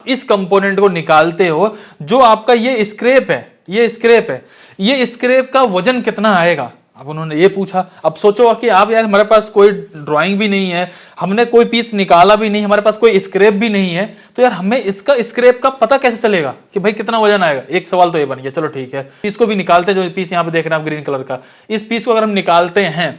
इस कंपोनेंट को निकालते हो जो आपका ये स्क्रैप है, ये स्क्रैप का वजन कितना आएगा। अब उन्होंने ये पूछा। अब सोचो कि आप यार हमारे पास कोई ड्राइंग भी नहीं है, हमने कोई पीस निकाला भी नहीं, हमारे पास कोई स्क्रैप भी नहीं है, तो यार हमें इसका स्क्रैप का पता कैसे चलेगा कि भाई कितना वजन आएगा। एक सवाल तो ये बन गया। चलो ठीक है, इसको भी निकालते हैं। जो पीस यहाँ पे देख रहे हैं आप ग्रीन कलर का, इस पीस को अगर हम निकालते हैं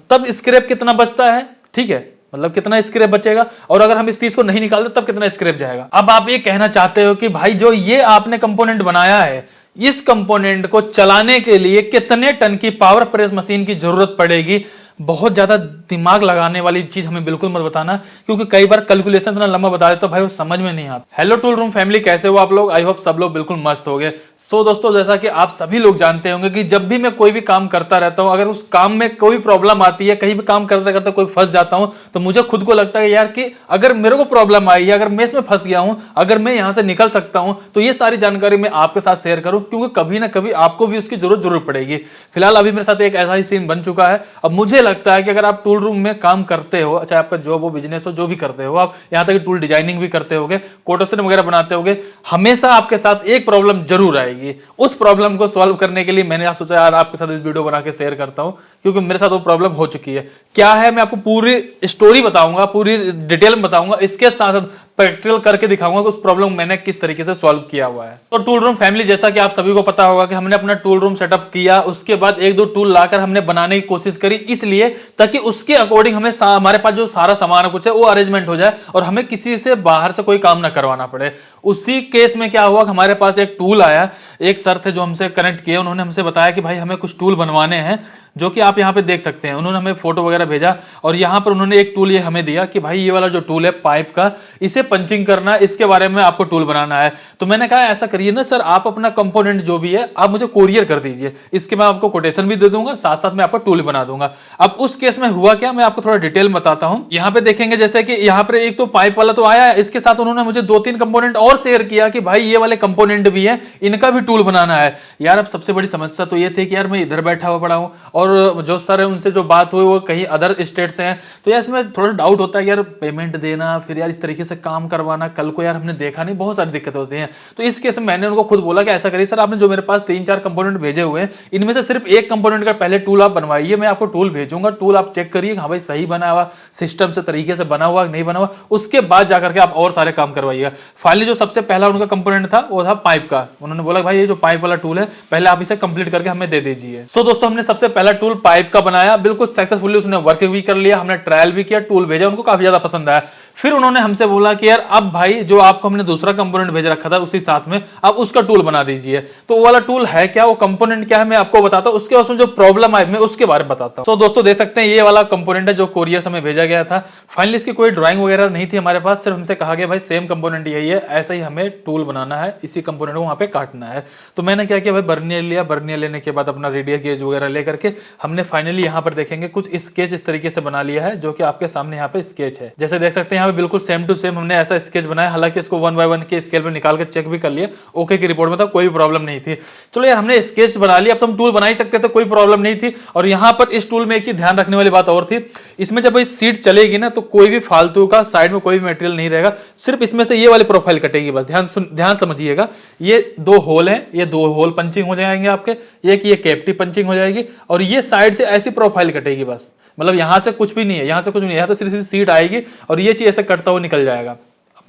तब स्क्रैप कितना बचता है, ठीक है, मतलब कितना स्क्रैप बचेगा। और अगर हम इस पीस को नहीं निकालते तब कितना स्क्रैप जाएगा। अब आप ये कहना चाहते हो कि भाई जो ये आपने कंपोनेंट बनाया है, इस कंपोनेंट को चलाने के लिए कितने टन की पावर प्रेस मशीन की जरूरत पड़ेगी। बहुत ज्यादा दिमाग लगाने वाली चीज हमें बिल्कुल मत बताना, क्योंकि कई बार कैलकुलेशन इतना लंबा बता देते तो भाई वो समझ में नहीं आता। हेलो टूल रूम फैमिली, कैसे हो आप लोग? आई होप सब लोग बिल्कुल मस्त हो गए। सो दोस्तों, जैसा कि आप सभी लोग जानते होंगे कि जब भी मैं कोई भी काम करता रहता हूं, अगर उस काम में कोई प्रॉब्लम आती है, कहीं भी काम करते करते कोई फंस जाता हूं, तो मुझे खुद को लगता है यार कि अगर मेरे को प्रॉब्लम आई है, अगर मैं इसमें फंस गया हूं, अगर मैं यहां से निकल सकता हूं, तो ये सारी जानकारी मैं आपके साथ शेयर करूं, क्योंकि कभी ना कभी आपको भी उसकी जरूर पड़ेगी। फिलहाल अभी मेरे साथ एक ऐसा ही सीन बन चुका है। अब मुझे लगता है कि अगर आप टूल रूम में काम करते हो, चाहे आपका जॉब हो, बिजनेस हो, जो भी करते हो आप, यहां तक कि टूल डिजाइनिंग भी करते होगे, कोटेशन वगैरह बनाते होगे, हमेशा आपके साथ एक प्रॉब्लम जरूर आएगी। उस प्रॉब्लम को सॉल्व करने के लिए मैंने आप सोचा यार आपके साथ इस वीडियो बना के शेयर करता हूं, क्योंकि मेरे साथ वो प्रॉब्लम हो चुकी है। क्या है मैं आपको पूरी स्टोरी बताऊंगा, पूरी डिटेल में बताऊंगा, इसके साथ प्रैक्टिकल करके दिखाऊंगा कि उस प्रॉब्लम मैंने किस तरीके से सॉल्व किया हुआ है। तो टूल रूम फैमिली, जैसा कि आप सभी को पता होगा कि हमने अपना टूल रूम सेटअप किया, उसके बाद एक दो टूल लाकर हमने बनाने की कोशिश करी, इसलिए ताकि उसके अकॉर्डिंग हमें हमारे पास जो सारा सामान कुछ है वो अरेंजमेंट हो जाए और हमें किसी से बाहर से कोई काम ना करवाना पड़े। उसी केस में क्या हुआ, हमारे पास एक टूल आया, एक सर थे जो हमसे कनेक्ट किए, उन्होंने हमसे बताया कि भाई हमें कुछ टूल बनवाने हैं, जो कि आप यहाँ पे देख सकते हैं। उन्होंने हमें फोटो वगैरह भेजा और यहाँ पर उन्होंने एक टूल ये हमें दिया कि भाई ये वाला जो टूल है पाइप का, इसे पंचिंग करना है, इसके बारे में आपको टूल बनाना है। तो मैंने कहा ऐसा करिए ना सर, आप अपना कंपोनेंट जो भी है आप मुझे कोरियर कर दीजिए, इसके मैं आपको कोटेशन भी दे दूंगा, साथ साथ मैं आपको टूल बना दूंगा। अब उस केस में हुआ क्या, मैं आपको थोड़ा डिटेल बताता हूं। यहाँ पे देखेंगे जैसे कि यहाँ पर एक तो पाइप वाला तो आया है, इसके साथ उन्होंने मुझे दो तीन कंपोनेंट और शेयर किया कि भाई ये वाले कंपोनेंट भी है, इनका भी टूल बनाना है। यार अब सबसे बड़ी समस्या तो ये थी कि यार मैं इधर बैठा हुआ पड़ा हूं और जो सर है उनसे जो बात हुई वो कहीं अदर स्टेट से हैं, तो यार इसमें थोड़ा डाउट होता है कि यार पेमेंट देना, फिर यार इस तरीके से काम करवाना, कल को यार हमने देखा नहीं, बहुत सारी दिक्कतें होती हैं। तो इस केस में मैंने उनको खुद बोला कि ऐसा करिए सर, आपने जो मेरे पास 3-4 कंपोनेंट भेजे हुए हैं, इनमें से सिर्फ एक कंपोनेंट का पहले टूल आप बनवाइए, मैं आपको टूल भेजूंगा, टूल आप चेक करिए हाँ भाई सही बना हुआ, सिस्टम से तरीके से बना हुआ नहीं बना हुआ, उसके बाद जाकर के आप और सारे काम करवाइएगा। फाइनली जो सबसे पहला उनका कंपोनेंट था वो था पाइप का। उन्होंने बोला भाई ये जो पाइप वाला टूल है पहले आप इसे कंप्लीट करके हमें दे दीजिए। सो दोस्तों, हमने सबसे पहला टूल पाइप का बनाया, बिल्कुल सक्सेसफुली उसने वर्क भी कर लिया, हमने ट्रायल भी किया, टूल भेजा, उनको काफी ज्यादा पसंद आया। फिर उन्होंने हमसे बोला कि यार अब भाई जो आपको हमने दूसरा कंपोनेंट भेज रखा था उसी साथ में अब उसका टूल बना दीजिए। तो वो वाला टूल है क्या, वो कंपोनेंट क्या है, मैं आपको बताता हूं, उसके बाद जो प्रॉब्लम आई मैं उसके बारे में बताता हूं। तो दोस्तों देख सकते हैं ये वाला कंपोनेंट है जो कोरियर से हमें भेजा गया था। फाइनली इसकी कोई ड्राइंग वगैरह नहीं थी हमारे पास, सिर्फ हमसे कहा गया भाई सेम कंपोनेंट यही है, ऐसा ही हमें टूल बनाना है, इसी कंपोनेंट को वहां पे काटना है। तो मैंने क्या किया भाई, बर्नियर लिया, बर्नियर लेने के बाद अपना रेडियल गेज वगैरह लेकर के हमने फाइनली यहाँ पर देखेंगे कुछ स्केच इस तरीके से बना लिया है, जो कि आपके सामने यहाँ पे स्केच है। जैसे देख सकते हैं यहाँ पे बिल्कुल सेम टू सेम हमने ऐसा स्केच बनाया, हालांकि इसको 1 बाय 1 के स्केल में निकाल के चेक भी कर लिया, ओके की रिपोर्ट में था, कोई प्रॉब्लम नहीं थी। चलो यार हमने स्केच बना लिया, अब तो हम टूल बना ही सकते थे, कोई प्रॉब्लम नहीं थी। और यहाँ पर इस टूल में एक चीज ध्यान रखने वाली बात और थी, इसमें जब इस सीट चलेगी ना तो कोई भी फालतू का साइड में कोई भी मटेरियल नहीं रहेगा, सिर्फ इसमें से ये वाली प्रोफाइल कटेगी बस। ध्यान समझिएगा, ये 2 होल है, ये 2 होल पंचिंग हो जाएंगे आपके, एक ये कैविटी पंचिंग हो जाएगी और ये साइड से ऐसी प्रोफाइल कटेगी बस। मतलब यहां से कुछ भी नहीं है, यहां से कुछ नहीं है, यहां तो सीधी सीट आएगी और ये चीज ऐसे कटता हुआ निकल जाएगा।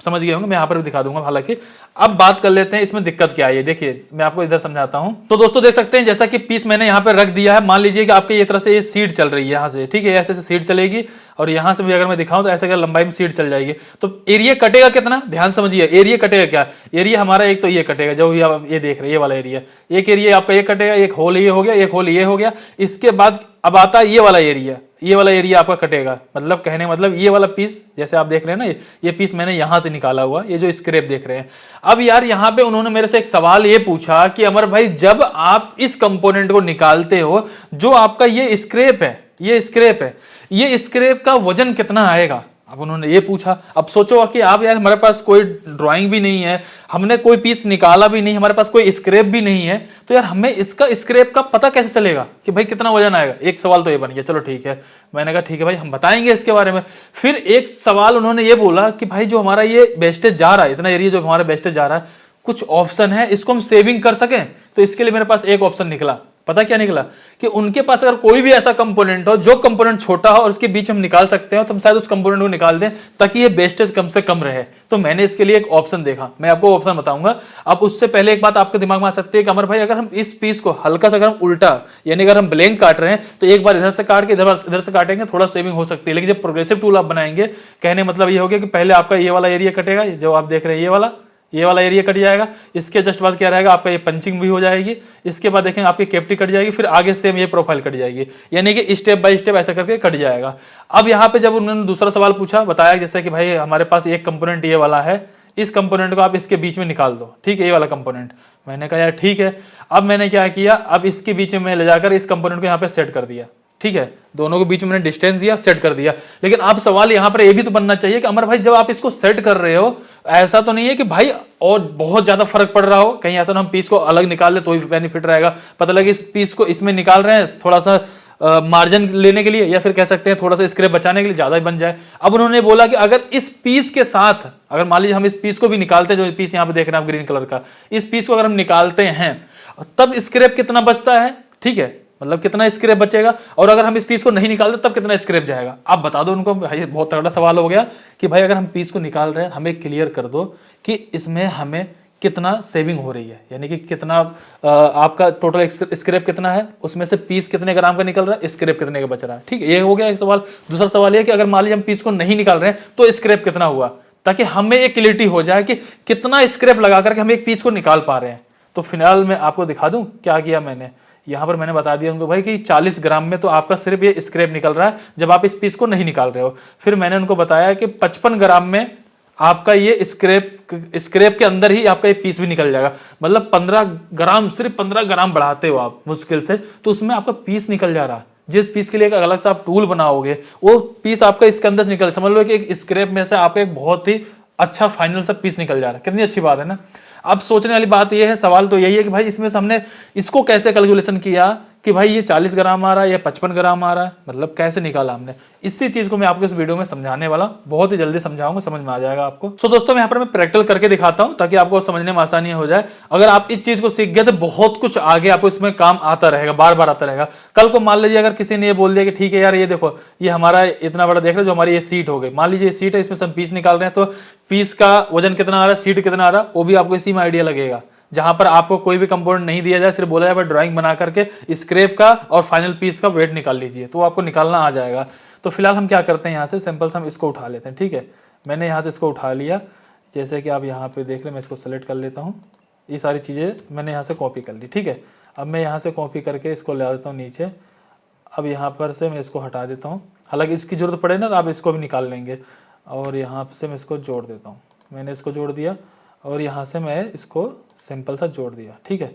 समझ गए होंगे, मैं यहां पर भी दिखा दूंगा। हालांकि अब बात कर लेते हैं इसमें दिक्कत क्या है, देखिए मैं आपको इधर समझाता हूं। तो दोस्तों देख सकते हैं जैसा कि पीस मैंने यहां पर रख दिया है, मान लीजिए कि आपके ये तरह से ये सीट चल रही है यहां से, ठीक है, ऐसे से सीट चलेगी और यहां से भी अगर मैं दिखाऊं तो ऐसे अगर लंबाई में सीट चल जाएगी तो एरिया कटेगा कितना, ध्यान समझिए। एरिया कटेगा क्या, एरिया हमारा एक तो ये कटेगा जो ये देख रहे हैं ये वाला एरिया, एक एरिया आपका ये कटेगा, एक होल ये हो गया, एक होल ये हो गया। इसके बाद अब आता है ये वाला एरिया, ये वाला एरिया आपका कटेगा। मतलब कहने मतलब ये वाला पीस जैसे आप देख रहे हैं ना, ये पीस मैंने यहां से निकाला हुआ, ये जो स्क्रैप देख रहे हैं। अब यार यहां पे उन्होंने मेरे से एक सवाल ये पूछा कि अमर भाई जब आप इस कंपोनेंट को निकालते हो, जो आपका ये स्क्रैप है, ये स्क्रैप का वजन कितना आएगा। अब उन्होंने ये पूछा, अब सोचो कि आप यार हमारे पास कोई ड्राइंग भी नहीं है, हमने कोई पीस निकाला भी नहीं, हमारे पास कोई स्क्रैप भी नहीं है, तो यार हमें इसका स्क्रैप का पता कैसे चलेगा कि भाई कितना वजन आएगा। एक सवाल तो ये बन गया, चलो ठीक है, मैंने कहा ठीक है भाई हम बताएंगे इसके बारे में। फिर एक सवाल उन्होंने ये बोला कि भाई जो हमारा ये वेस्टेज जा रहा है, इतना एरिया जो हमारा वेस्टेज जा रहा है, कुछ ऑप्शन है इसको हम सेविंग कर सकें। तो इसके लिए मेरे पास एक ऑप्शन निकला, पता क्या निकला कि उनके पास अगर कोई भी ऐसा कंपोनेंट हो जो कंपोनेंट छोटा हो और उसके बीच हम निकाल सकते हो, तो हम शायद उस कंपोनेंट को निकाल दें ताकि ये वेस्टेज कम से कम रहे। तो मैंने इसके लिए एक ऑप्शन देखा, मैं आपको ऑप्शन बताऊंगा। अब उससे पहले एक बात आपके दिमाग में आ सकती है कि अमर भाई अगर हम इस पीस को हल्का सा अगर हम उल्टा, यानी अगर हम ब्लैंक काट रहे हैं तो एक बार इधर से काट के इधर से काटेंगे, थोड़ा सेविंग हो सकती है। लेकिन जब प्रोग्रेसिव टूल आप बनाएंगे, कहने मतलब ये हो गया कि पहले आपका ये वाला एरिया कटेगा, जो आप देख रहे हैं ये वाला एरिया कट जाएगा। इसके जस्ट बाद क्या रहेगा, आपका ये पंचिंग भी हो जाएगी। इसके बाद देखेंगे आपकी कैप्टी कट जाएगी, फिर आगे सेम ये प्रोफाइल कट जाएगी, यानी कि स्टेप बाय स्टेप ऐसा करके कट जाएगा। अब यहाँ पे जब उन्होंने दूसरा सवाल पूछा, बताया जैसे कि भाई हमारे पास एक कंपोनेंट ये वाला है, इस कंपोनेंट को आप इसके बीच में निकाल दो, ठीक है, ये वाला कंपोनेंट। मैंने कहा यार ठीक है। अब मैंने क्या किया, अब इसके बीच में ले जाकर इस कंपोनेंट को यहाँ पे सेट कर दिया, ठीक है, दोनों के बीच में मैंने डिस्टेंस दिया, सेट कर दिया। लेकिन अब सवाल यहां पर ये भी तो बनना चाहिए कि अमर भाई जब आप इसको सेट कर रहे हो, ऐसा तो नहीं है कि भाई और बहुत ज्यादा फर्क पड़ रहा हो, कहीं ऐसा ना हम पीस को अलग निकाल ले तो ही बेनिफिट रहेगा। पता लगे इस पीस को इसमें निकाल रहे हैं थोड़ा सा मार्जिन लेने के लिए, या फिर कह सकते हैं थोड़ा सा स्क्रैप बचाने के लिए, ज्यादा ही बन जाए। अब उन्होंने बोला कि अगर इस पीस के साथ, अगर मान लीजिए हम इस पीस को भी निकालते हैं, जो पीस यहाँ पे देख रहे हैं आप ग्रीन कलर का, इस पीस को अगर हम निकालते हैं तब स्क्रैप कितना बचता है, ठीक है, मतलब कितना स्क्रैप बचेगा, और अगर हम इस पीस को नहीं निकालते तब कितना स्क्रैप जाएगा। आप बता दो उनको। भाई बहुत तगड़ा सवाल हो गया कि भाई अगर हम पीस को निकाल रहे हैं, हमें क्लियर कर दो कि इसमें हमें कितना सेविंग हो रही है, यानी कि कितना आपका टोटल स्क्रैप कितना है, उसमें से पीस कितने ग्राम का निकल रहा है, स्क्रैप कितने का बच रहा है, ठीक है, ये हो गया एक सवाल। दूसरा सवाल ये कि अगर मान लीजिए हम पीस को नहीं निकाल रहे हैं तो स्क्रैप कितना हुआ, ताकि हमें एक क्लियरिटी हो जाए कि कितना स्क्रैप लगा करके हम एक पीस को निकाल पा रहे हैं। तो फिलहाल मैं आपको दिखा दूं क्या किया मैंने। यहाँ पर मैंने बता दिया उनको भाई कि 40 ग्राम में तो आपका सिर्फ ये स्क्रैप निकल रहा है जब आप इस पीस को नहीं निकाल रहे हो। फिर मैंने उनको बताया कि 55 ग्राम में आपका ये स्क्रैप के अंदर ही आपका ये पीस भी निकल जाएगा, मतलब 15 ग्राम, सिर्फ 15 ग्राम बढ़ाते हो आप मुश्किल से, तो उसमें आपका पीस निकल जा रहा है। जिस पीस के लिए एक अलग से आप टूल बनाओगे, वो पीस आपका इसके अंदर से निकल, समझ लो कि एक स्क्रैप में से आपका एक बहुत ही अच्छा फाइनल सा पीस निकल जा रहा है। कितनी अच्छी बात है ना। अब सोचने वाली बात यह है, सवाल तो यही है कि भाई इसमें से हमने इसको कैसे कैलकुलेशन किया कि भाई ये 40 ग्राम आ रहा है या 55 ग्राम आ रहा है, मतलब कैसे निकाला हमने। इसी चीज को मैं आपको इस वीडियो में समझाने वाला, बहुत ही जल्दी समझाऊंगा, समझ में आ जाएगा आपको। सो दोस्तों मैं यहाँ पर मैं प्रैक्टिकल करके दिखाता हूँ ताकि आपको समझने में आसानी हो जाए। अगर आप इस चीज को सीख गए तो बहुत कुछ आगे आपको इसमें काम आता रहेगा, बार बार आता रहेगा। कल को मान लीजिए अगर किसी ने ये बोल दिया कि ठीक है यार ये देखो ये हमारा इतना बड़ा देख रहे हो, जो हमारी ये सीट हो गई, मान लीजिए सीट है, इसमें से हम पीस निकाल रहे हैं, तो पीस का वजन कितना आ रहा है, सीट कितना आ रहा है, वो भी आपको इसी में आइडिया लगेगा। जहां पर आपको कोई भी कंपोनेंट नहीं दिया जाए, सिर्फ बोला जाए ड्राइंग बना करके स्क्रैप का और फाइनल पीस का वेट निकाल लीजिए, तो आपको निकालना आ जाएगा। तो फिलहाल हम क्या करते हैं, यहाँ से सिंपल से हम इसको उठा लेते हैं, ठीक है। मैंने यहाँ से इसको उठा लिया, जैसे कि आप यहाँ पे देख रहे हैं, मैं इसको सेलेक्ट कर लेता हूँ। ये सारी चीज़ें मैंने यहाँ से कॉपी कर ली, ठीक है। अब मैं यहाँ से कॉपी करके इसको ले देता हूँ नीचे। अब यहाँ पर से मैं इसको हटा देता हूँ, हालांकि इसकी जरूरत पड़े ना तो आप इसको भी निकाल लेंगे। और यहाँ से मैं इसको जोड़ देता हूँ, मैंने इसको जोड़ दिया और यहाँ से मैं इसको सिंपल सा जोड़ दिया, ठीक है।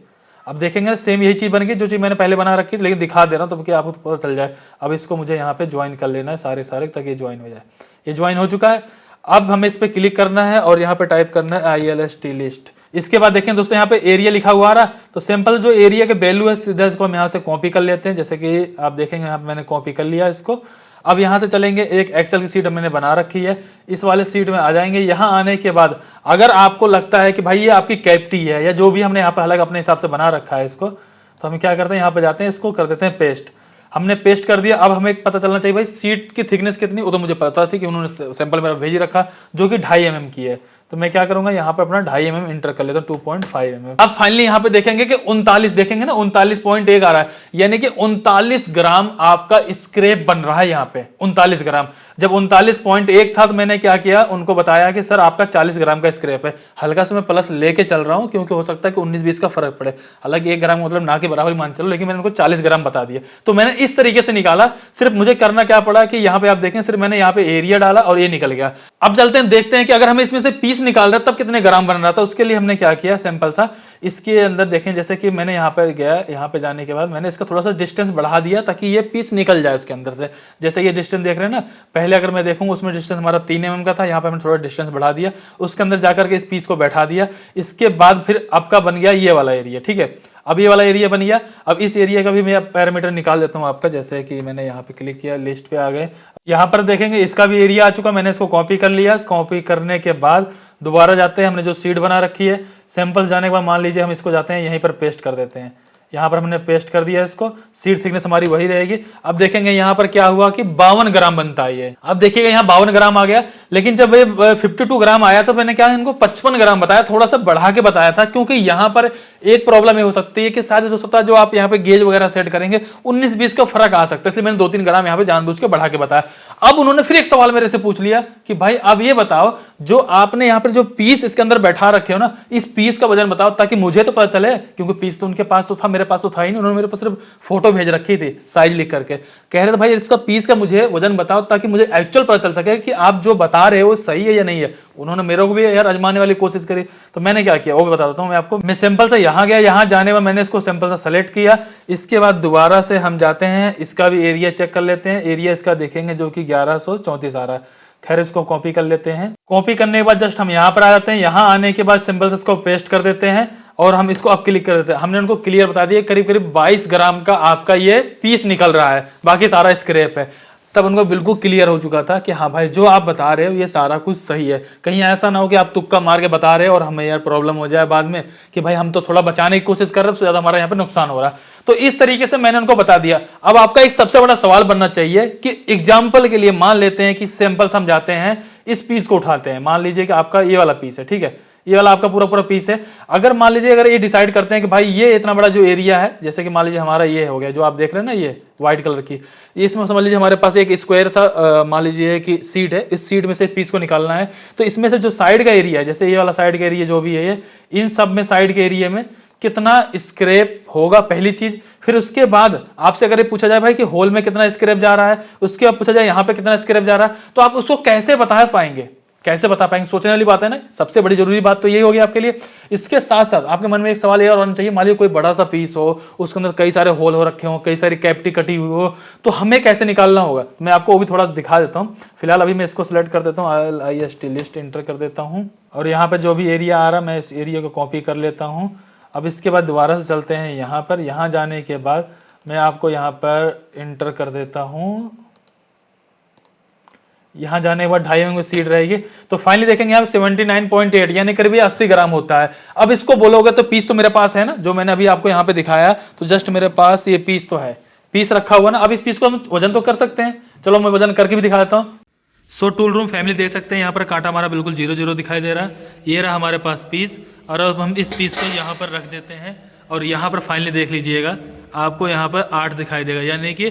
अब देखेंगे सेम यही चीज़ बन गई जो चीज़ मैंने पहले बना रखी थी, लेकिन दिखा दे रहा हूँ तो कि आपको पता चल जाए। अब इसको मुझे यहाँ पे ज्वाइन कर लेना है सारे तक ये ज्वाइन हो जाए। ये ज्वाइन हो चुका है। अब हमें इस पर क्लिक करना है और यहाँ पे टाइप करना है ILST लिस्ट। इसके बाद देखें दोस्तों यहाँ पे एरिया लिखा हुआ आ रहा है, तो सिंपल जो एरिया के वैल्यू है सीधा इसको हम यहाँ से कॉपी कर लेते हैं। जैसे कि आप देखेंगे यहाँ पे मैंने कॉपी कर लिया इसको। अब यहाँ से चलेंगे, एक एक्सेल की सीट मैंने बना रखी है, इस वाले सीट में आ जाएंगे। यहाँ आने के बाद अगर आपको लगता है कि भाई ये आपकी कैप्टी है या जो भी हमने यहाँ पे अलग अपने हिसाब से बना रखा है इसको, तो हम क्या करते हैं यहाँ पे जाते हैं, इसको कर देते हैं पेस्ट। हमने पेस्ट कर दिया। अब हमें पता चलना चाहिए भाई सीट की थिकनेस कितनी, वो तो मुझे पता थी कि उन्होंने सैंपल मेरा भेज रखा जो कि 2.5 mm की है। तो मैं क्या करूंगा यहाँ पे अपना 2.5 mm इंटर कर लेता हूँ, 2.5 mm। अब फाइनली यहाँ पे देखेंगे कि 39 देखेंगे ना, 39.1 आ रहा है, यानी कि 39 ग्राम आपका स्क्रैप बन रहा है यहाँ पे, 39 ग्राम। जब 39.1 था तो मैंने क्या किया, उनको बताया कि सर आपका 40 ग्राम का स्क्रैप है। हल्का से मैं प्लस लेके चल रहा हूँ क्योंकि हो सकता है कि 19-20 का फर्क पड़े, हालांकि 1 ग्राम मतलब ना के बराबर मान चलो, लेकिन मैंने उनको 40 ग्राम बता दिया। तो मैंने इस तरीके से निकाला। सिर्फ मुझे करना क्या पड़ा कि यहाँ पे आप देखें, सिर्फ मैंने यहाँ पे एरिया डाला और ये निकल गया। अब चलते हैं देखते हैं कि अगर हमें इसमें से पीस पीस निकाल रहा तब कितने ग्राम बन रहा था, उसके लिए हमने क्या किया, सैंपल सा इसके अंदर देखें, जैसे कि मैंने यहाँ पर गया, यहाँ पे जाने के बाद मैंने इसका थोड़ा सा डिस्टेंस बढ़ा दिया ताकि ये पीस निकल जाए उसके अंदर से। जैसे ये डिस्टेंस देख रहे हैं ना, पहले अगर मैं देखूंगा उसमें डिस्टेंस हमारा 3 mm का था, यहाँ पे मैंने थोड़ा डिस्टेंस बढ़ा दिया, उसके अंदर जाकर के इस पीस को बैठा दिया। इसके बाद फिर आपका बन गया ये वाला एरिया, ठीक है। अब ये वाला एरिया बन गया। अब इस एरिया का भी मैं पैरामीटर निकाल देता हूँ आपका, जैसे कि मैंने यहाँ पे क्लिक किया, लिस्ट पे आ गए, यहाँ पर देखेंगे इसका भी एरिया आ चुका, मैंने इसको कॉपी कर लिया। कॉपी करने के बाद दोबारा जाते हैं, हमने जो सीट बना रखी है, सैंपल जाने के बाद मान लीजिए हम इसको जाते हैं यहीं पर पेस्ट कर देते हैं। यहाँ पर हमने पेस्ट कर दिया इसको, सीट थिकनेस हमारी वही रहेगी। अब देखेंगे यहाँ पर क्या हुआ कि 52 ग्राम बनता है ये। अब देखिएगा यहाँ 52 ग्राम आ गया, लेकिन जब ये 52 ग्राम आया तो मैंने क्या इनको 55 ग्राम बताया, थोड़ा सा बढ़ा के बताया था, क्योंकि यहाँ पर एक प्रॉब्लम ये हो सकती है कि शायद हो सकता है जो आप यहाँ पे गेज वगैरह सेट करेंगे 19-20 का फर्क आ सकता है, इसलिए मैंने 2-3 ग्राम यहाँ पे जानबूझ के बढ़ा के बताया। अब उन्होंने फिर एक सवाल मेरे से पूछ लिया कि भाई अब ये बताओ, जो आपने यहाँ पर जो पीस इसके अंदर बैठा रखे हो ना, इस पीस का वजन बताओ, ताकि मुझे तो पता चले, क्योंकि पीस तो उनके पास तो था, मेरे पास तो था ही नहीं। उन्होंने मेरे पास सिर्फ फोटो भेज रखी थी साइज लिख करके, कह रहे थे भाई इसका पीस का मुझे वजन बताओ ताकि मुझे एक्चुअल पता चल सके कि आप जो बता रहे हो सही है या नहीं है। उन्होंने मेरे को भी यार आजमाने वाली कोशिश करी, तो मैंने क्या किया वो भी बता देता हूं मैं आपको। मैं सिंपल से यहाँ गया, यहाँ जाने में मैंने इसको सिंपल सा सेलेक्ट किया। इसके बाद दोबारा से हम जाते हैं, इसका भी एरिया चेक कर लेते हैं। एरिया इसका देखेंगे जो कि 1134 आ रहा है। खैर इसको कॉपी कर लेते हैं। कॉपी करने के बाद जस्ट हम यहाँ पर आ जाते हैं। यहाँ आने के बाद सिंपल से इसको पेस्ट कर देते हैं और हम इसको अब क्लिक कर देते हैं। हमने उनको क्लियर बता दिया करीब करीब 22 ग्राम का आपका ये पीस निकल रहा है, बाकी सारा स्क्रैप है। तब उनको बिल्कुल क्लियर हो चुका था कि हाँ भाई जो आप बता रहे हो ये सारा कुछ सही है। कहीं ऐसा ना हो कि आप तुक्का मार के बता रहे हो और हमें यार प्रॉब्लम हो जाए बाद में कि भाई हम तो थोड़ा बचाने की कोशिश कर रहे हैं, उससे ज्यादा हमारा यहाँ पे नुकसान हो रहा है। तो इस तरीके से मैंने उनको बता दिया। अब आपका एक सबसे बड़ा सवाल बनना चाहिए कि एग्जाम्पल के लिए मान लेते हैं कि सैंपल समझाते हैं, इस पीस को उठाते हैं, मान लीजिए कि आपका ये वाला पीस है, ठीक है, ये वाला आपका पूरा पूरा पीस है। अगर मान लीजिए अगर ये डिसाइड करते हैं कि भाई ये इतना बड़ा जो एरिया है, जैसे कि मान लीजिए हमारा ये हो गया जो आप देख रहे हैं ना, ये व्हाइट कलर की, इसमें समझ लीजिए हमारे पास एक स्क्वायर सा मान लीजिए कि सीट है, इस सीट में से पीस को निकालना है। तो इसमें से जो साइड का एरिया है, जैसे ये वाला साइड का एरिया जो भी है ये, इन सब में साइड के एरिया में कितना स्क्रैप होगा, पहली चीज। फिर उसके बाद आपसे अगर ये पूछा जाए भाई कि होल में कितना स्क्रैप जा रहा है, उसके बाद पूछा जाए यहाँ पे कितना स्क्रैप जा रहा है, तो आप उसको कैसे बता पाएंगे, कैसे बता पाएंगे, सोचने वाली बात है ना। सबसे बड़ी जरूरी बात तो यही होगी आपके लिए। इसके साथ साथ आपके मन में एक सवाल ये और होना चाहिए, मान लीजिए कोई बड़ा सा पीस हो, उसके अंदर कई सारे होल हो रखे हो, कई सारी कैविटी कटी हुई हो, तो हमें कैसे निकालना होगा, मैं आपको वो भी थोड़ा दिखा देता हूँ। फिलहाल अभी मैं इसको सिलेक्ट कर देता हूँ, IST लिस्ट इंटर कर देता हूँ और यहाँ पे जो भी एरिया आ रहा है मैं इस एरिया को कॉपी कर लेता हूँ। अब इसके बाद दोबारा से चलते हैं यहाँ पर। यहाँ जाने के बाद मैं आपको यहाँ पर इंटर कर देता हूँ। यहाँ जाने के बाद 2.5 mm की सीट रहेगी। तो फाइनली देखेंगे यहाँ 79.8 यानी करीब 80 ग्राम होता है। अब इसको बोलोगे तो पीस तो मेरे पास है ना, जो मैंने अभी आपको यहाँ पे दिखाया, तो जस्ट मेरे पास ये पीस तो है, पीस रखा हुआ ना। अब इस पीस को हम वजन तो कर सकते हैं, चलो मैं वजन करके भी दिखा देता हूँ। सो टूल रूम फैमिली देख सकते हैं यहाँ पर कांटा हमारा बिल्कुल 0-0 दिखाई दे रहा है। ये रहा हमारे पास पीस, और अब हम इस पीस को यहाँ पर रख देते हैं और यहाँ पर फाइनली देख लीजिएगा आपको यहाँ पर 8 दिखाई देगा, यानी कि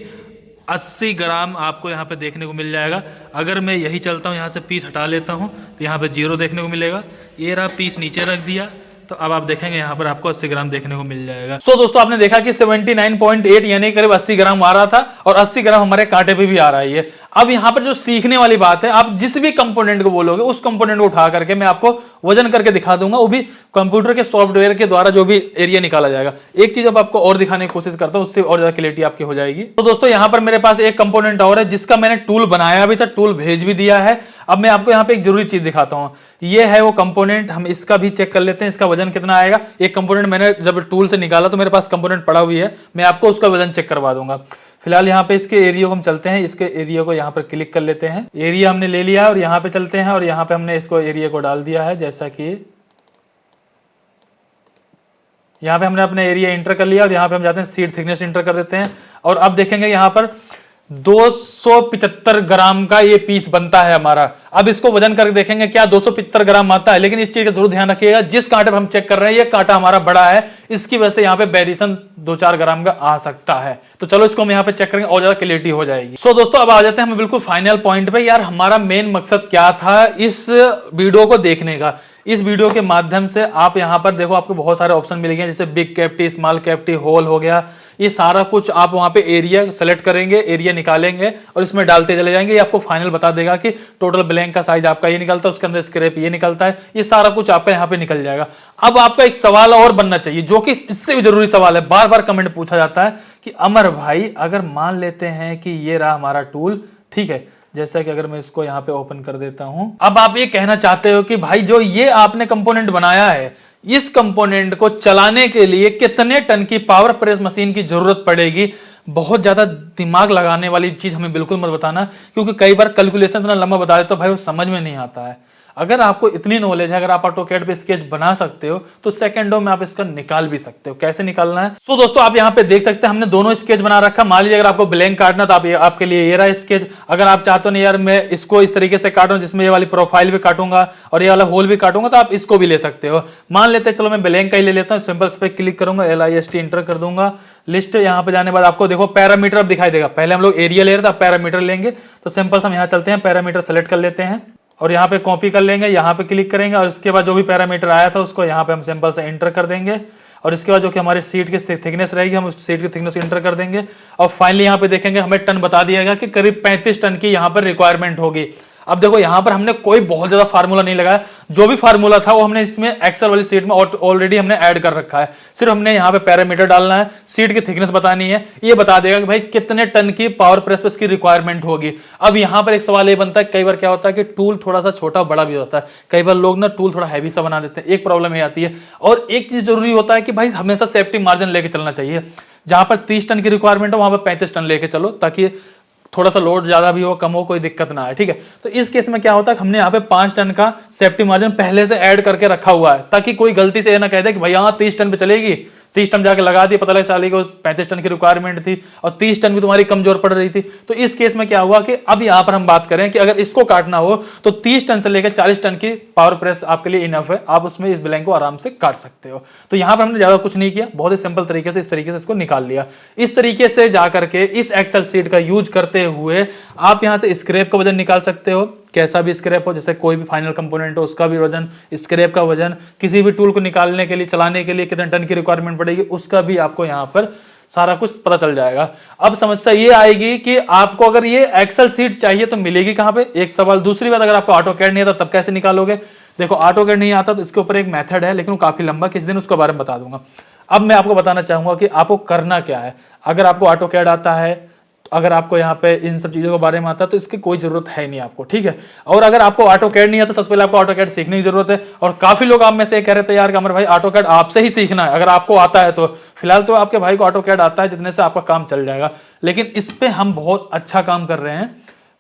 80 ग्राम आपको यहाँ पे देखने को मिल जाएगा। अगर मैं यही चलता हूँ, यहाँ से पीस हटा लेता हूँ तो यहाँ पे 0 देखने को मिलेगा। ये रहा पीस नीचे रख दिया, तो अब आप देखेंगे यहाँ पर आपको 80 ग्राम देखने को मिल जाएगा। तो दोस्तों आपने देखा कि 79.8 यानी करीब 80 ग्राम आ रहा था और 80 ग्राम हमारे कांटे पे भी आ रहा है ये। अब यहाँ पर जो सीखने वाली बात है, आप जिस भी कंपोनेंट को बोलोगे उस कंपोनेंट को उठा करके मैं आपको वजन करके दिखा दूंगा, वो भी कंप्यूटर के सॉफ्टवेयर के द्वारा जो भी एरिया निकाला जाएगा। एक चीज अब आपको और दिखाने की कोशिश करता हूँ, उससे और ज्यादा क्लियरिटी आपकी हो जाएगी। तो दोस्तों यहाँ पर मेरे पास एक कंपोनेंट और है जिसका मैंने टूल बनाया भी था, टूल भेज भी दिया है। अब मैं आपको यहाँ पे एक जरूरी चीज दिखाता हूँ, ये है वो कंपोनेंट। हम इसका भी चेक कर लेते हैं, इसका वजन कितना आएगा। एक कंपोनेंट मैंने जब टूल से निकाला तो मेरे पास कंपोनेंट पड़ा हुई है, मैं आपको उसका वजन चेक करवा दूंगा। फिलहाल यहाँ पे इसके एरिया को हम चलते हैं, इसके एरिया को यहाँ पर क्लिक कर लेते हैं। एरिया हमने ले लिया है और यहाँ पे चलते हैं और यहाँ पे हमने इसको एरिया को डाल दिया है, जैसा कि यहाँ पे हमने अपना एरिया इंटर कर लिया और यहाँ पे हम जाते हैं सीट थिकनेस इंटर कर देते हैं। और अब देखेंगे यहाँ पर 275 ग्राम का ये पीस बनता है हमारा। अब इसको वजन करके देखेंगे क्या 275 ग्राम आता है। लेकिन इस चीज का जरूर ध्यान रखिएगा, जिस कांटे पर हम चेक कर रहे हैं ये कांटा हमारा बड़ा है, इसकी वजह से यहाँ पे वेरिएशन 2-4 ग्राम का आ सकता है। तो चलो इसको हम यहाँ पे चेक करेंगे और ज्यादा क्लियरिटी हो जाएगी। सो दोस्तों अब आ जाते हैं हम बिल्कुल फाइनल पॉइंट पे। यार हमारा मेन मकसद क्या था इस वीडियो को देखने का। इस वीडियो के माध्यम से आप यहाँ पर देखो आपको बहुत सारे ऑप्शन मिलेंगे, जैसे big cavity, small cavity, hole हो गया, ये सारा कुछ आप वहाँ पे एरिया सेलेक्ट करेंगे, एरिया निकालेंगे और इसमें डालते चले जाएंगे। ये आपको फाइनल बता देगा कि टोटल ब्लैंक का साइज आपका ये निकलता है, उसके अंदर स्क्रैप ये निकलता है, ये सारा कुछ आपका यहाँ पे निकल जाएगा। अब आपका एक सवाल और बनना चाहिए जो कि इससे भी जरूरी सवाल है, बार बार कमेंट पूछा जाता है कि अमर भाई अगर मान लेते हैं कि ये रहा हमारा टूल, ठीक है, जैसा कि अगर मैं इसको यहाँ पे ओपन कर देता हूं, अब आप ये कहना चाहते हो कि भाई जो ये आपने कंपोनेंट बनाया है, इस कंपोनेंट को चलाने के लिए कितने टन की पावर प्रेस मशीन की जरूरत पड़ेगी? बहुत ज्यादा दिमाग लगाने वाली चीज हमें बिल्कुल मत बताना, क्योंकि कई बार कैलकुलेशन इतना लंबा बता देते हो भाई वो समझ में नहीं आता है। अगर आपको इतनी नॉलेज है, अगर आप ऑटोकैड पे स्केच बना सकते हो तो सेकंडों में आप इसका निकाल भी सकते हो। कैसे निकालना है? सो दोस्तों आप यहाँ पे देख सकते हैं हमने दोनों स्केच बना रखा। मान लीजिए अगर आपको ब्लैंक काटना तो आप आपके लिए ये रहा स्केच। अगर आप चाहते हो नहीं यार मैं इसको इस तरीके से काटूं जिसमें ये वाली प्रोफाइल भी काटूंगा और ये वाला होल भी काटूंगा, तो आप इसको भी ले सकते हो। मान लेते हैं चलो मैं ब्लैंक का ही ले लेता हूँ। सिंपल पे क्लिक करूंगा, LIST इंटर कर दूंगा। लिस्ट यहाँ पे जाने बाद आपको देखो पैरामीटर अब दिखाई देगा। पहले हम लोग एरिया ले रहे थे, पैरामीटर लेंगे। तो सिंपल हम यहाँ चलते हैं, पैरामीटर सेलेक्ट कर लेते हैं और यहाँ पे कॉपी कर लेंगे, यहाँ पे क्लिक करेंगे और इसके बाद जो भी पैरामीटर आया था उसको यहाँ पे हम सिंपल से एंटर कर देंगे। और इसके बाद जो कि हमारी सीट की थिकनेस रहेगी, हम उस सीट की थिकनेस को एंटर कर देंगे। और फाइनली यहाँ पे देखेंगे हमें टन बता दिया गया कि करीब 35 टन की यहाँ पर रिक्वायरमेंट होगी। अब देखो यहाँ पर हमने कोई बहुत ज्यादा फार्मूला नहीं लगाया, जो भी फार्मूला था वो हमने इसमें एक्सेल वाली सीट में ऑलरेडी हमने ऐड कर रखा है। सिर्फ हमने यहाँ पे पैरामीटर डालना है, सीट की थिकनेस बतानी है, ये बता देगा कि भाई कितने टन की पावर प्रेस पे इसकी रिक्वायरमेंट होगी। अब यहाँ पर एक सवाल ये बनता है, कई बार क्या होता है कि टूल थोड़ा सा छोटा बड़ा भी होता है, कई बार लोग ना टूल थोड़ा हैवी सा बना देते हैं, एक प्रॉब्लम ये आती है। और एक चीज जरूरी होता है कि भाई हमेशा सेफ्टी मार्जिन लेके चलना चाहिए। जहां पर 30 टन की रिक्वायरमेंट हो वहां पर 35 टन लेके चलो, ताकि थोड़ा सा लोड ज्यादा भी हो कम हो कोई दिक्कत ना आए, ठीक है। तो इस केस में क्या होता है हमने यहाँ पे 5 टन का सेफ्टी मार्जिन पहले से ऐड करके रखा हुआ है, ताकि कोई गलती से ये ना कह दे कि भाई यहाँ 30 टन पे चलेगी, 30 टन जाके लगा दी, पता लगा साली को 35 टन की रिक्वायरमेंट थी और 30 टन भी तुम्हारी कमजोर पड़ रही थी। तो इस केस में क्या हुआ कि अब यहाँ पर हम बात करें कि अगर इसको काटना हो तो 30 टन से लेकर 40 टन की पावर प्रेस आपके लिए इनफ है, आप उसमें इस ब्लैंक को आराम से काट सकते हो। तो यहाँ पर हमने ज्यादा कुछ नहीं किया, बहुत ही सिंपल तरीके से इस तरीके से इसको निकाल लिया। इस तरीके से जाकर के इस एक्सेल सीट का यूज करते हुए आप यहाँ से स्क्रैप का वजन निकाल सकते हो, कैसा भी स्क्रैप हो, जैसे कोई भी फाइनल कंपोनेंट हो उसका भी वजन, स्क्रैप का वजन, किसी भी टूल को निकालने के लिए चलाने के लिए कितने टन की रिक्वायरमेंट पड़ेगी उसका भी आपको यहाँ पर सारा कुछ पता चल जाएगा। अब समस्या ये आएगी कि आपको अगर ये एक्सेल सीट चाहिए तो मिलेगी कहां पे, एक सवाल। दूसरी बात, अगर आपको ऑटोकैड नहीं आता तब कैसे निकालोगे? देखो ऑटोकैड नहीं आता तो इसके ऊपर एक मेथड है, लेकिन वो काफी लंबा, किसी दिन उसके बारे में बता दूंगा। अब मैं आपको बताना चाहूंगा कि आपको करना क्या है। अगर आपको ऑटोकैड आता है, अगर आपको यहाँ पे इन सब चीजों के बारे में आता है तो इसकी कोई जरूरत है नहीं आपको, ठीक है। और अगर आपको ऑटोकैड नहीं आता, सबसे पहले आपको ऑटोकैड सीखने की जरूरत है। और काफी लोग आप में से कह रहे थे यार अमर भाई ऑटोकैड आपसे ही सीखना है, अगर आपको आता है तो। फिलहाल तो आपके भाई को ऑटोकैड आता है, जितने से आपका काम चल जाएगा, लेकिन इस पे हम बहुत अच्छा काम कर रहे हैं।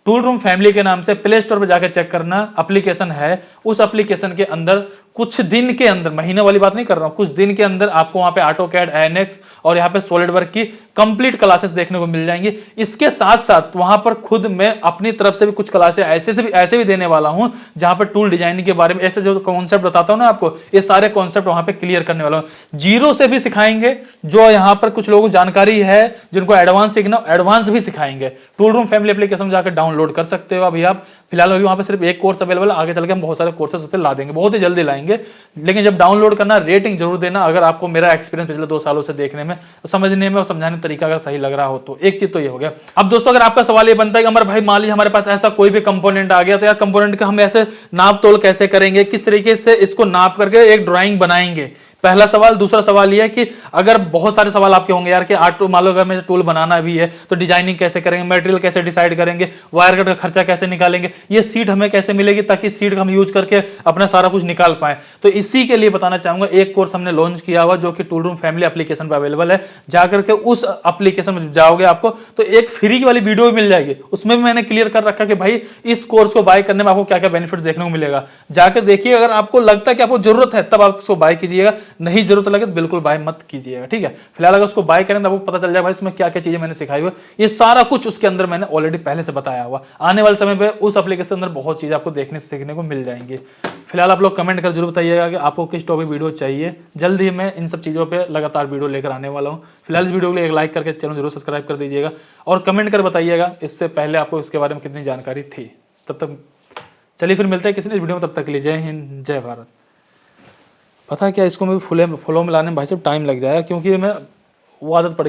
टूल रूम फैमिली के नाम से प्ले स्टोर पे जाकर चेक करना, एप्लीकेशन है। उस एप्लीकेशन के अंदर कुछ दिन के अंदर, महीने वाली बात नहीं कर रहा हूं, कुछ दिन के अंदर आपको वहां पे ऑटोकैड, एनएक्स और यहाँ पे सॉलिडवर्क की कंप्लीट क्लासेस देखने को मिल जाएंगी। इसके साथ साथ वहां पर खुद मैं अपनी तरफ से भी कुछ क्लासेस ऐसे भी देने वाला हूं, जहां पर टूल डिजाइनिंग के बारे में ऐसे जो कॉन्सेप्ट बताता हूं ना आपको, ये सारे कॉन्सेप्ट वहां पे क्लियर करने वाला हूं। जीरो से भी सिखाएंगे, जो यहाँ पर कुछ लोगों को जानकारी है जिनको एडवांस सीखना, एडवांस भी सिखाएंगे। टूल रूम फैमिली एप्लीकेशन जाकर डाउनलोड कर सकते हो अभी आप। फिलहाल अभी वहां पे सिर्फ एक कोर्स अवेलेबल है, आगे चल के हम बहुत सारे कोर्सेस उस पर ला देंगे, बहुत ही जल्दी लाएंगे। लेकिन जब डाउनलोड करना रेटिंग जरूर देना, अगर आपको मेरा एक्सपीरियंस पिछले 2 सालों से देखने में, समझने में और समझाने का तरीका अगर सही लग रहा हो तो। एक चीज तो ये हो गया। अब दोस्तों अगर आपका सवाल ये बनता है कि अमर भाई मान लीजिए हमारे पास ऐसा कोई भी कंपोनेंट आ गया, तो यार कंपोनेंट का हम ऐसे नाप तोल कैसे करेंगे, किस तरीके से इसको नाप करके एक ड्राइंग बनाएंगे, पहला सवाल। दूसरा सवाल यह है कि अगर बहुत सारे सवाल आपके होंगे यार कि मान लो अगर मुझे टूल बनाना भी है तो डिजाइनिंग कैसे करेंगे, मटेरियल कैसे डिसाइड करेंगे, वायर कट का खर्चा कैसे निकालेंगे, ये सीट हमें कैसे मिलेगी ताकि सीट हम यूज करके अपना सारा कुछ निकाल पाए। तो इसी के लिए बताना चाहूंगा, एक कोर्स हमने लॉन्च किया हुआ जो कि टूल रूम फैमिली एप्लीकेशन पर अवेलेबल है। जाकर के उस एप्लीकेशन में जाओगे आपको तो एक फ्री वाली वीडियो मिल जाएगी, उसमें भी मैंने क्लियर कर रखा कि भाई इस कोर्स को बाय करने में आपको क्या क्या बेनिफिट देखने को मिलेगा। जाकर देखिए, अगर आपको लगता है कि आपको जरूरत है तब आप उसको बाय कीजिएगा, नहीं जरूरत लगे तो बिल्कुल बाय मत कीजिएगा, ठीक है। फिलहाल अगर उसको बाय करें तो आपको पता चल जाए भाई इसमें क्या क्या चीजें मैंने सिखाई हुई, ये सारा कुछ उसके अंदर मैंने ऑलरेडी पहले से बताया हुआ। आने वाले समय पे उस एप्लीकेशन के अंदर बहुत चीजें आपको देखने सीखने को मिल जाएंगी। फिलहाल आप लोग कमेंट कर जरूर बताइएगा कि आपको किस टॉपिक वीडियो चाहिए। जल्द ही मैं इन सब चीजों पे लगातार वीडियो लेकर आने वाला हूँ। फिलहाल इस वीडियो के लिए एक लाइक करके चैनल जरूर सब्सक्राइब कर दीजिएगा और कमेंट कर बताइएगा इससे पहले आपको इसके बारे में कितनी जानकारी थी। तब तक चलिए फिर मिलते हैं किसी वीडियो में, तब तक के लिए जय हिंद, जय भारत। पता है क्या, इसको मैं फुलों में लाने में भाई साहब टाइम लग जाएगा, क्योंकि मैं वो आदत पड़